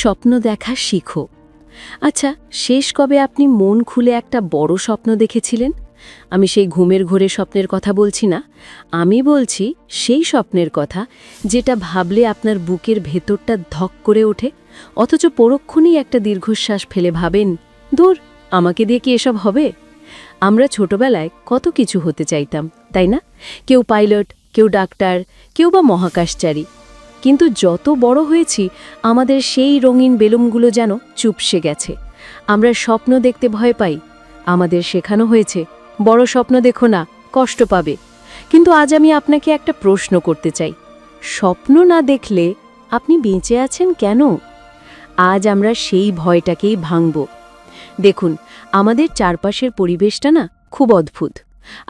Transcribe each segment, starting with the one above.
স্বপ্ন দেখা শিখো। আচ্ছা, শেষ কবে আপনি মন খুলে একটা বড় স্বপ্ন দেখেছিলেন? আমি সেই ঘুমের ঘোরে স্বপ্নের কথা বলছি না, আমি বলছি সেই স্বপ্নের কথা যেটা ভাবলে আপনার বুকের ভেতরটা ধক করে ওঠে, অথচ পরক্ষণেই একটা দীর্ঘশ্বাস ফেলে ভাবেন, দূর, আমাকে দিয়ে কি এসব হবে? আমরা ছোটবেলায় কত কিছু হতে চাইতাম, তাই না? কেউ পাইলট, কেউ ডাক্তার, কেউ বা মহাকাশচারী। কিন্তু যত বড় হয়েছি আমাদের সেই রঙিন বেলুনগুলো যেন চুপসে গেছে। আমরা স্বপ্ন দেখতে ভয় পাই। আমাদের শেখানো হয়েছে, বড় স্বপ্ন দেখো না, কষ্ট পাবে। কিন্তু আজ আমি আপনাকে একটা প্রশ্ন করতে চাই, স্বপ্ন না দেখলে আপনি বেঁচে আছেন কেন? আজ আমরা সেই ভয়টাকেই ভাঙব। দেখুন, আমাদের চারপাশের পরিবেশটা না খুব অদ্ভুত।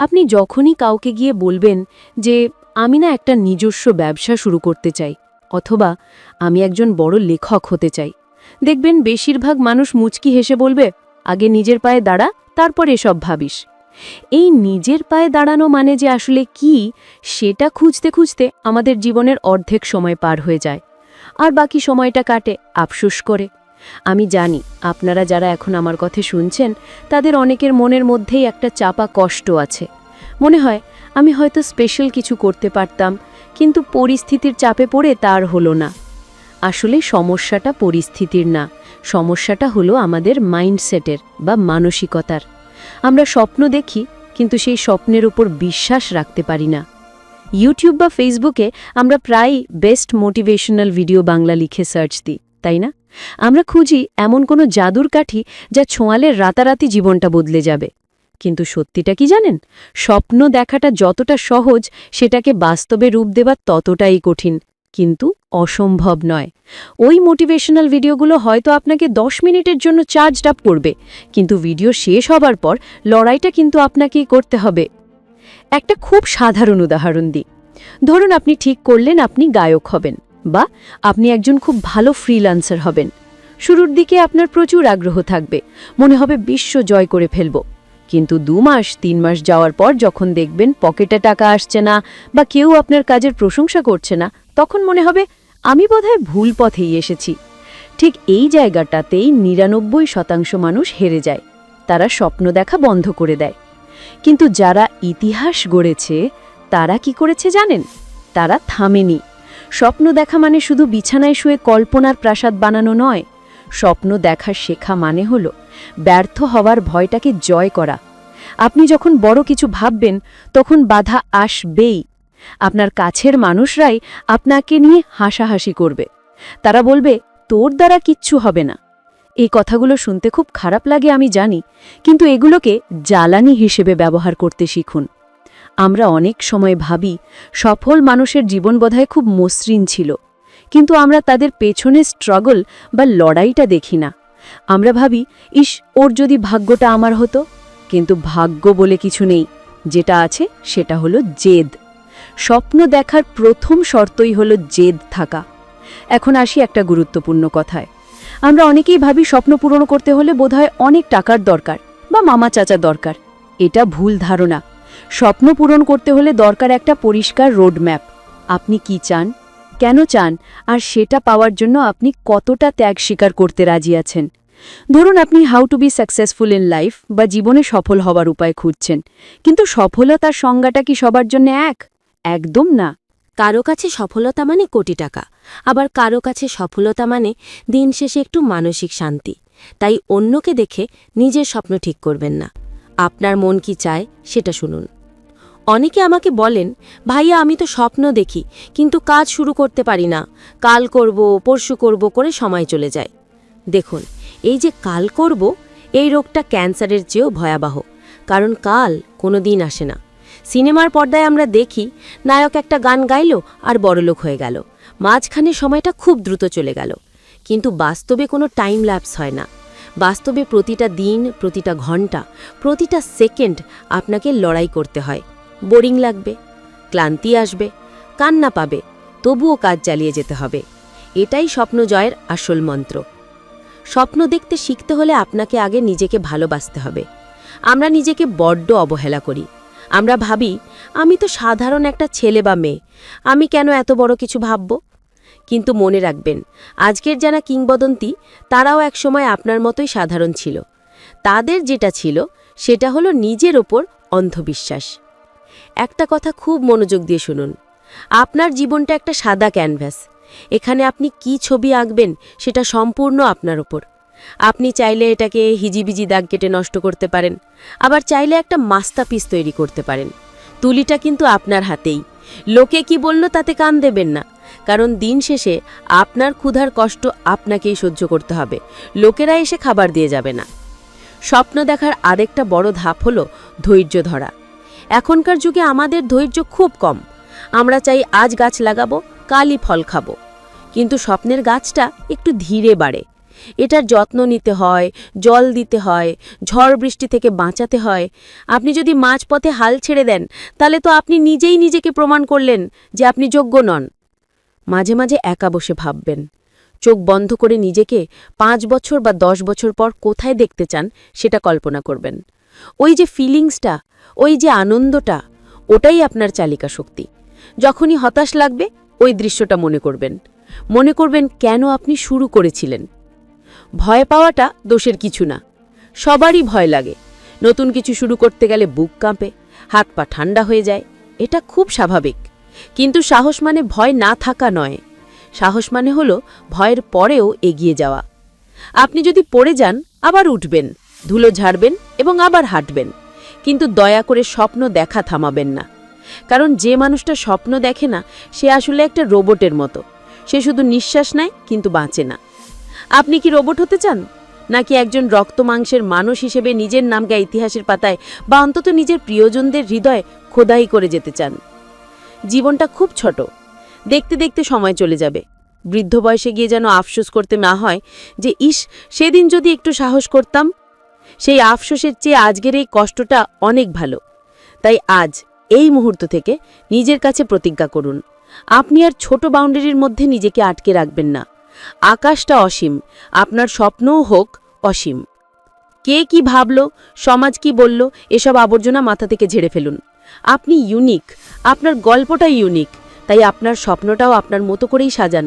আপনি যখনই কাউকে গিয়ে বলবেন যে আমি না একটা নিজস্ব ব্যবসা শুরু করতে চাই, অথবা আমি একজন বড় লেখক হতে চাই, দেখবেন বেশিরভাগ মানুষ মুচকি হেসে বলবে, আগে নিজের পায়ে দাঁড়া, তারপর এসব ভাবিস। এই নিজের পায়ে দাঁড়ানো মানে যে আসলে কি, সেটা খুঁজতে খুঁজতে আমাদের জীবনের অর্ধেক সময় পার হয়ে যায়, আর বাকি সময়টা কাটে আফসোস করে। আমি জানি আপনারা যারা এখন আমার কথা শুনছেন, তাদের অনেকের মনের মধ্যেই একটা চাপা কষ্ট আছে। মনে হয় আমি হয়তো স্পেশাল কিছু করতে পারতাম, কিন্তু পরিস্থিতির চাপে পড়ে তার হলো না। আসলে সমস্যাটা পরিস্থিতির না, সমস্যাটা হলো আমাদের মাইন্ডসেটের বা মানসিকতার। আমরা স্বপ্ন দেখি, কিন্তু সেই স্বপ্নের উপর বিশ্বাস রাখতে পারি না। ইউটিউব বা ফেসবুকে আমরা প্রায় বেস্ট মোটিভেশনাল ভিডিও বাংলা লিখে সার্চ দিই, তাই না? আমরা খুঁজি এমন কোনো জাদুর কাঠি যা ছোঁয়ালে রাতারাতি জীবনটা বদলে যাবে। কিন্তু সত্যিটা কি জানেন? স্বপ্ন দেখাটা যতটা সহজ, সেটাকে বাস্তবে রূপ দেওয়া ততটাই কঠিন, কিন্তু অসম্ভব নয়। ওই মোটিভেশনাল ভিডিওগুলো হয়তো আপনাকে 10 মিনিটের জন্য চার্জড আপ করবে, কিন্তু ভিডিও শেষ হবার পর লড়াইটা কিন্তু আপনাকেই করতে হবে। একটা খুব সাধারণ উদাহরণ দিই। ধরুন আপনি ঠিক করলেন আপনি গায়ক হবেন, বা আপনি একজন খুব ভালো ফ্রিল্যান্সার হবেন। শুরুর দিকে আপনার প্রচুর আগ্রহ থাকবে, মনে হবে বিশ্ব জয় করে ফেলব। কিন্তু 2 মাস 3 মাস যাওয়ার পর যখন দেখবেন পকেটে টাকা আসছে না, বা কেউ আপনার কাজের প্রশংসা করছে না, তখন মনে হবে আমি বোধহয় ভুল পথেই এসেছি। ঠিক এই জায়গাটাতেই 99% মানুষ হেরে যায়। তারা স্বপ্ন দেখা বন্ধ করে দেয়। কিন্তু যারা ইতিহাস গড়েছে, তারা কি করেছে জানেন? তারা থামেনি। স্বপ্ন দেখা মানে শুধু বিছানায় শুয়ে কল্পনার প্রাসাদ বানানো নয়। স্বপ্ন দেখা শেখা মানে হলো ব্যর্থ হওয়ার ভয়টাকে জয় করা। আপনি যখন বড় কিছু ভাববেন, তখন বাধা আসবেই। আপনার কাছের মানুষরাই আপনাকে নিয়ে হাসাহাসি করবে। তারা বলবে, তোর দ্বারা কিচ্ছু হবে না। এই কথাগুলো শুনতে খুব খারাপ লাগে আমি জানি, কিন্তু এগুলোকে জ্বালানি হিসেবে ব্যবহার করতে শিখুন। আমরা অনেক সময় ভাবি সফল মানুষের জীবন বোধহয় খুব মসৃণ ছিল, কিন্তু আমরা তাদের পেছনে স্ট্রাগল বা লড়াইটা দেখি না। আমরা ভাবি, ইস, ওর যদি ভাগ্যটা আমার হতো। কিন্তু ভাগ্য বলে কিছু নেই, যেটা আছে সেটা হলো জেদ। স্বপ্ন দেখার প্রথম শর্তই হলো জেদ থাকা। এখন আসি একটা গুরুত্বপূর্ণ কথায়। আমরা অনেকেই ভাবি স্বপ্ন পূরণ করতে হলে বোধহয় অনেক টাকার দরকার বা মামা চাচা দরকার। এটা ভুল ধারণা। স্বপ্ন পূরণ করতে হলে দরকার একটা পরিষ্কার রোডম্যাপ। আপনি কি চান, কেন চান, আর সেটা পাওয়ার জন্য আপনি কতটা ত্যাগ স্বীকার করতে রাজি আছেন। ধরুন আপনি how to be successful in life বা জীবনে সফল হওয়ার উপায় খুঁজছেন, কিন্তু সফলতার সংজ্ঞাটা কি সবার জন্য এক? একদম না। কারো কাছে সফলতা মানে কোটি টাকা, আবার কারো কাছে সফলতা মানে দিন শেষে একটু মানসিক শান্তি। তাই অন্যকে দেখে নিজের স্বপ্ন ঠিক করবেন না, আপনার মন কি চায় সেটা শুনুন। অনেকে আমাকে বলেন, ভাইয়া আমি তো স্বপ্ন দেখি, কিন্তু কাজ শুরু করতে পারি না। কাল করব, পরশু করব করে সময় চলে যায়। দেখুন, এই যে কাল করব, এই রোগটা ক্যান্সারের চেয়েও ভয়াবহ, কারণ কাল কোনো দিন আসে না। সিনেমার পর্দায় আমরা দেখি নায়ক একটা গান গাইল আর বড়লোক হয়ে গেল, মাঝখানে সময়টা খুব দ্রুত চলে গেল। কিন্তু বাস্তবে কোনো টাইম ল্যাপস হয় না। বাস্তবে প্রতিটা দিন, প্রতিটা ঘন্টা, প্রতিটা সেকেন্ড আপনাকে লড়াই করতে হয়। বোরিং লাগবে, ক্লান্তি আসবে, কান্না পাবে, তবুও কাজ চালিয়ে যেতে হবে। এটাই স্বপ্ন জয়ের আসল মন্ত্র। স্বপ্ন দেখতে শিখতে হলে আপনাকে আগে নিজেকে ভালোবাসতে হবে। আমরা নিজেকে বড্ড অবহেলা করি। আমরা ভাবি, আমি তো সাধারণ একটা ছেলে বা মেয়ে, আমি কেন এত বড় কিছু ভাবব? কিন্তু মনে রাখবেন, আজকের যারা কিংবদন্তি তারাও একসময় আপনার মতোই সাধারণ ছিল। তাদের যেটা ছিল সেটা হলো নিজের ওপর অন্ধবিশ্বাস। একটা কথা খুব মনোযোগ দিয়ে শুনুন। আপনার জীবনটা একটা সাদা ক্যানভাস। এখানে আপনি কি ছবি আঁকবেন সেটা সম্পূর্ণ আপনার ওপর। আপনি চাইলে এটাকে হিজিবিজি দাগ কেটে নষ্ট করতে পারেন, আবার চাইলে একটা মাস্টারপিস তৈরি করতে পারেন। তুলিটা কিন্তু আপনার হাতেই। লোকে কি বলল তাতে কান দেবেন না, কারণ দিন শেষে আপনার ক্ষুধার কষ্ট আপনাকেই সহ্য করতে হবে, লোকেরা এসে খাবার দিয়ে যাবে না। স্বপ্ন দেখার আরেকটা বড় ধাপ হলো ধৈর্য ধরা। এখনকার যুগে আমাদের ধৈর্য খুব কম। আমরা চাই আজ গাছ লাগাবো, কালই ফল খাবো। কিন্তু স্বপ্নের গাছটা একটু ধীরে বাড়ে। এটার যত্ন নিতে হয়, জল দিতে হয়, ঝড় বৃষ্টি থেকে বাঁচাতে হয়। আপনি যদি মাঝপথে হাল ছেড়ে দেন, তাহলে তো আপনি নিজেই নিজেকে প্রমাণ করলেন যে আপনি যোগ্য নন। মাঝে মাঝে একা বসে ভাববেন, চোখ বন্ধ করে নিজেকে 5 বছর বা 10 বছর পর কোথায় দেখতে চান সেটা কল্পনা করবেন। ওই যে ফিলিংসটা, ওই যে আনন্দটা, ওটাই আপনার চালিকা শক্তি। যখনই হতাশ লাগবে ওই দৃশ্যটা মনে করবেন। মনে করবেন কেন আপনি শুরু করেছিলেন। ভয় পাওয়াটা দোষের কিছু না। সবারই ভয় লাগে। নতুন কিছু শুরু করতে গেলে বুক কাঁপে, হাত পা ঠান্ডা হয়ে যায়। এটা খুব স্বাভাবিক। কিন্তু সাহস মানে ভয় না থাকা নয়। সাহস মানে হলো ভয়ের পরেও এগিয়ে যাওয়া। আপনি যদি পড়ে যান, আবার উঠবেন, ধুলো ঝাড়বেন এবং আবার হাঁটবেন। কিন্তু দয়া করে স্বপ্ন দেখা থামাবেন না। কারণ যে মানুষটা স্বপ্ন দেখে না, সে আসলে একটা রোবটের মতো। সে শুধু নিঃশ্বাস নেয় কিন্তু বাঁচে না। আপনি কি রোবট হতে চান, নাকি একজন রক্ত মাংসের মানুষ হিসেবে নিজের নামকে ইতিহাসের পাতায় বা অন্তত নিজের প্রিয়জনদের হৃদয়ে খোদাই করে যেতে চান? জীবনটা খুব ছোট। দেখতে দেখতে সময় চলে যাবে। বৃদ্ধ বয়সে গিয়ে যেন আফসোস করতে না হয় যে ইস, সেদিন যদি একটু সাহস করতাম। সেই আফসোসের চেয়ে আজকের এই কষ্টটা অনেক ভালো। তাই আজ এই মুহূর্ত থেকে নিজের কাছে প্রতিজ্ঞা করুন, আপনি আর ছোট বাউন্ডারির মধ্যে নিজেকে আটকে রাখবেন না। আকাশটা অসীম, আপনার স্বপ্নও হোক অসীম। কে কি ভাবল, সমাজ কি বলল, এসব আবর্জনা মাথা থেকে ঝেড়ে ফেলুন। আপনি ইউনিক, আপনার গল্পটাই ইউনিক। তাই আপনার স্বপ্নটাও আপনার মতো করেই সাজান।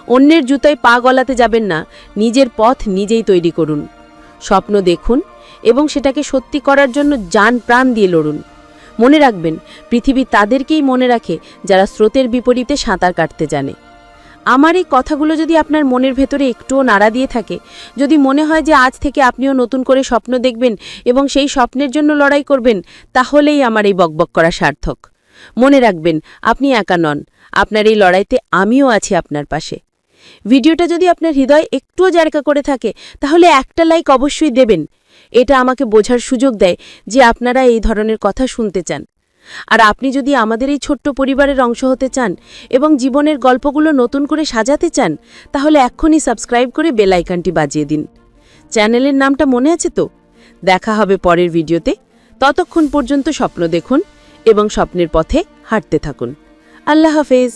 অন্যের জুতোয় পা গলাতে যাবেন না, নিজের পথ নিজেই তৈরি করুন। স্বপ্ন দেখুন এবং সেটাকে সত্যি করার জন্য জান প্রাণ দিয়ে লড়ুন। মনে রাখবেন, পৃথিবী তাদেরকেই মনে রাখে যারা স্রোতের বিপরীতে সাঁতার কাটতে জানে। আমার এই কথাগুলো যদি আপনার মনের ভেতরে একটুও নাড়া দিয়ে থাকে, যদি মনে হয় যে আজ থেকে আপনিও নতুন করে স্বপ্ন দেখবেন এবং সেই স্বপ্নের জন্য লড়াই করবেন, তাহলেই আমার এই বকবক করা সার্থক। মনে রাখবেন, আপনি একা নন। আপনার এই লড়াইতে আমিও আছি আপনার পাশে। ভিডিওটা যদি আপনার হৃদয় একটুও জায়গা করে থাকে, তাহলে একটা লাইক অবশ্যই দেবেন। এটা আমাকে বোঝার সুযোগ দেয় যে আপনারা এই ধরনের কথা শুনতে চান। আর আপনি যদি আমাদের এই ছোট্ট পরিবারের অংশ হতে চান এবং জীবনের গল্পগুলো নতুন করে সাজাতে চান, তাহলে এক্ষুনি সাবস্ক্রাইব করে বেল আইকনটি বাজিয়ে দিন। চ্যানেলের নামটা মনে আছে তো? দেখা হবে পরের ভিডিওতে। ততক্ষণ পর্যন্ত স্বপ্ন দেখুন এবং স্বপ্নের পথে হাঁটতে থাকুন। আল্লাহ হাফেজ।